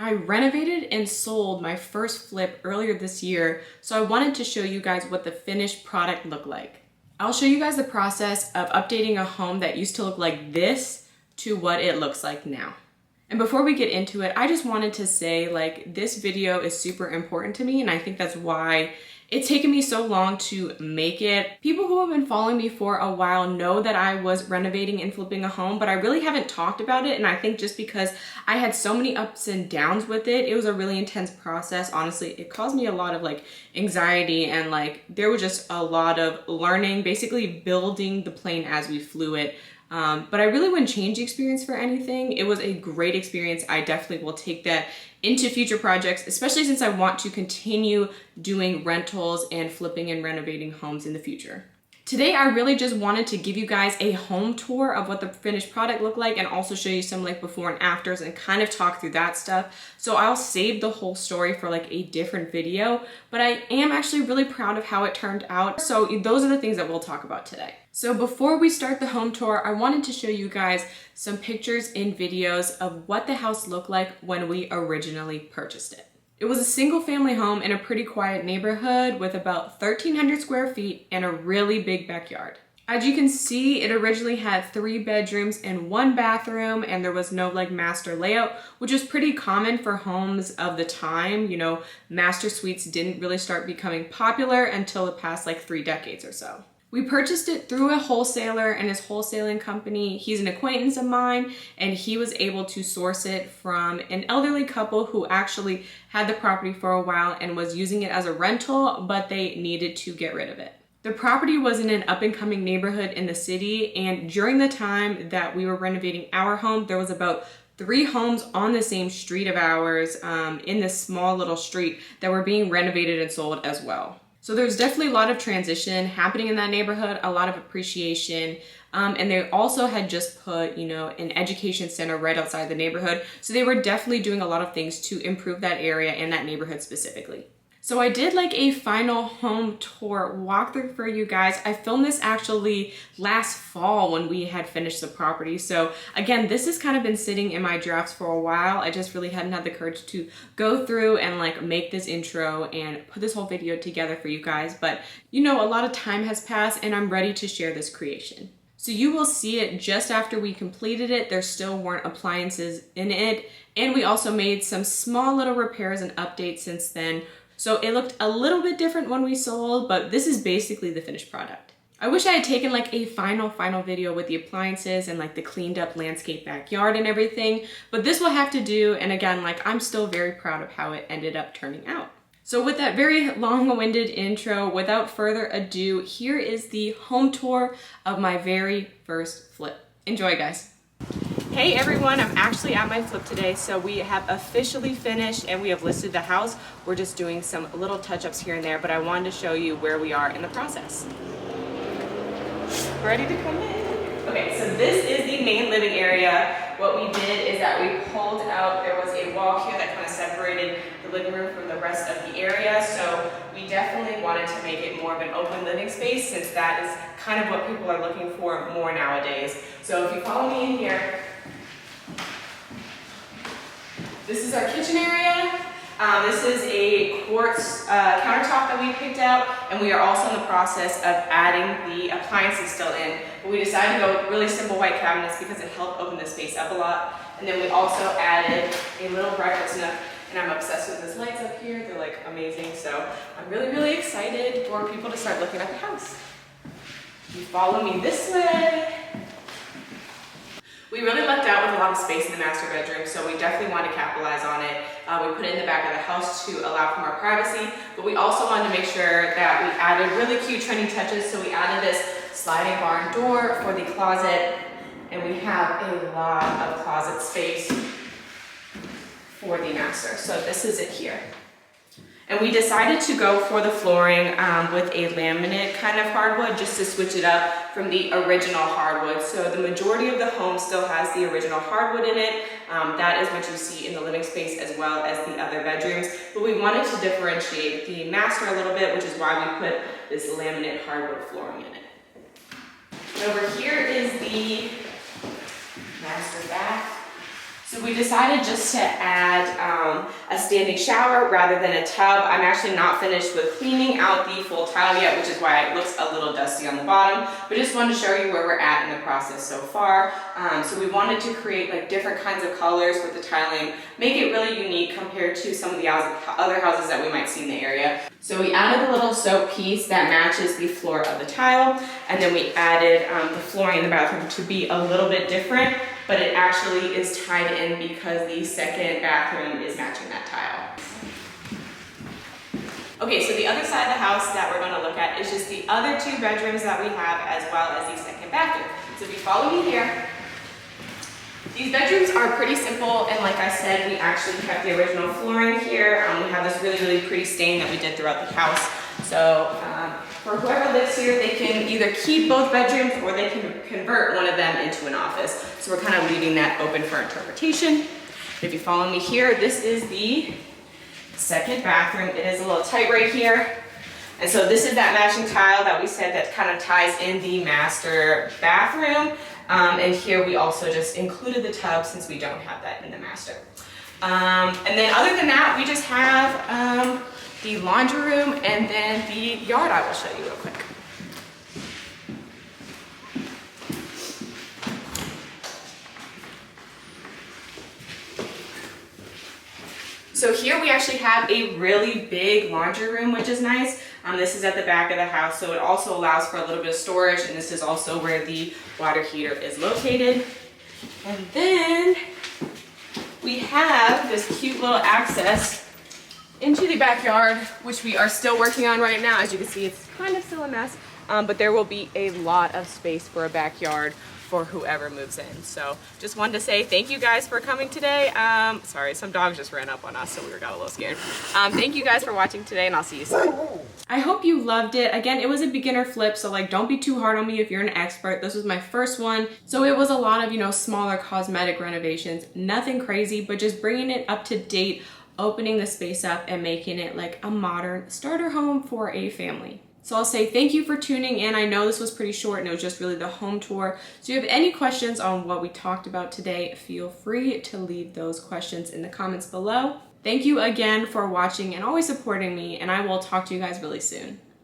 I renovated and sold my first flip earlier this year, so I wanted to show you guys what the finished product looked like. I'll show you guys the process of updating a home that used to look like this to what it looks like now. And before we get into it, I just wanted to say, like, this video is super important to me, and I think that's why it's taken me so long to make it. People who have been following me for a while know that I was renovating and flipping a home, but I really haven't talked about it. And I think just because I had so many ups and downs with it, it was a really intense process. Honestly, it caused me a lot of like anxiety, and like there was just a lot of learning, basically building the plane as we flew it. But I really wouldn't change the experience for anything. It was a great experience. I definitely will take that into future projects, especially since I want to continue doing rentals and flipping and renovating homes in the future. Today, I really just wanted to give you guys a home tour of what the finished product looked like and also show you some like before and afters and kind of talk through that stuff. So I'll save the whole story for like a different video, but I am actually really proud of how it turned out. So those are the things that we'll talk about today. So before we start the home tour, I wanted to show you guys some pictures and videos of what the house looked like when we originally purchased it. It was a single family home in a pretty quiet neighborhood with about 1,300 square feet and a really big backyard. As you can see, it originally had 3 bedrooms and 1 bathroom, and there was no like master layout, which is pretty common for homes of the time. You know, master suites didn't really start becoming popular until the past like 3 decades or so. We purchased it through a wholesaler and his wholesaling company. He's an acquaintance of mine, and he was able to source it from an elderly couple who actually had the property for a while and was using it as a rental, but they needed to get rid of it. The property was in an up-and-coming neighborhood in the city, and during the time that we were renovating our home, there was about 3 homes on the same street of ours in this small little street that were being renovated and sold as well. So there's definitely a lot of transition happening in that neighborhood, a lot of appreciation. And they also had just put, you know, an education center right outside the neighborhood. So they were definitely doing a lot of things to improve that area and that neighborhood specifically. So I did like a final home tour walkthrough for you guys. I filmed this actually last fall when we had finished the property. So again, this has kind of been sitting in my drafts for a while. I just really hadn't had the courage to go through and like make this intro and put this whole video together for you guys. But you know, a lot of time has passed and I'm ready to share this creation. So you will see it just after we completed it. There still weren't appliances in it. And we also made some small little repairs and updates since then. So it looked a little bit different when we sold, but this is basically the finished product. I wish I had taken like a final video with the appliances and like the cleaned up landscape backyard and everything, but this will have to do. And again, like I'm still very proud of how it ended up turning out. So with that very long-winded intro, without further ado, here is the home tour of my very first flip. Enjoy, guys. Hey everyone, I'm actually at my flip today. So we have officially finished and we have listed the house. We're just doing some little touch-ups here and there, but I wanted to show you where we are in the process. Ready to come in? Okay, so this is the main living area. What we did is that we pulled out, there was a wall here that kind of separated the living room from the rest of the area. So we definitely wanted to make it more of an open living space since that is kind of what people are looking for more nowadays. So if you follow me in here, this is our kitchen area. This is a quartz countertop that we picked out, and we are also in the process of adding the appliances still in. But we decided to go with really simple white cabinets because it helped open the space up a lot. And then we also added a little breakfast nook, and I'm obsessed with these lights up here. They're like amazing. So I'm really excited for people to start looking at the house. You follow me this way. We really lucked out with a lot of space in the master bedroom, so we definitely wanted to capitalize on it. We put it in the back of the house to allow for more privacy, but we also wanted to make sure that we added really cute trending touches. So we added this sliding barn door for the closet, and we have a lot of closet space for the master. So this is it here. And we decided to go for the flooring with a laminate kind of hardwood just to switch it up from the original hardwood. So the majority of the home still has the original hardwood in it. That is what you see in the living space as well as the other bedrooms. But we wanted to differentiate the master a little bit, which is why we put this laminate hardwood flooring in it. And over here is the master bath. So we decided just to add standing shower rather than a tub. I'm actually not finished with cleaning out the full tile yet, which is why it looks a little dusty on the bottom, but just wanted to show you where we're at in the process so far. So we wanted to create like different kinds of colors with the tiling, make it really unique compared to some of the other houses that we might see in the area. So we added a little soap piece that matches the floor of the tile, and then we added the flooring in the bathroom to be a little bit different, but it actually is tied in because the second bathroom is matching that tile. Okay, so the other side of the house that we're going to look at is just the other 2 bedrooms that we have, as well as the second bathroom. So if you follow me here, these bedrooms are pretty simple, and like I said, we actually kept the original flooring here. We have this really pretty stain that we did throughout the house. So for whoever lives here, they can either keep both bedrooms or they can convert one of them into an office. So we're kind of leaving that open for interpretation. If you follow me here, this is the second bathroom. It is a little tight right here. And so this is that matching tile that we said that kind of ties in the master bathroom. And here we also just included the tub since we don't have that in the master. And then other than that, we just have the laundry room and then the yard I will show you real quick. So here we actually have a really big laundry room, which is nice. This is at the back of the house, so it also allows for a little bit of storage, and this is also where the water heater is located. And then we have this cute little access into the backyard, which we are still working on right now. As you can see, it's kind of still a mess, but there will be a lot of space for a backyard for whoever moves in. So just wanted to say thank you guys for coming today. Sorry, some dogs just ran up on us, so we got a little scared. Thank you guys for watching today, and I'll see you soon. I hope you loved it. Again, it was a beginner flip, so like don't be too hard on me if you're an expert. This was my first one, so it was a lot of, you know, smaller cosmetic renovations. Nothing crazy, but just bringing it up to date, opening the space up and making it like a modern starter home for a family. So I'll say thank you for tuning in. I know this was pretty short and it was just really the home tour. So if you have any questions on what we talked about today, feel free to leave those questions in the comments below. Thank you again for watching and always supporting me, and I will talk to you guys really soon.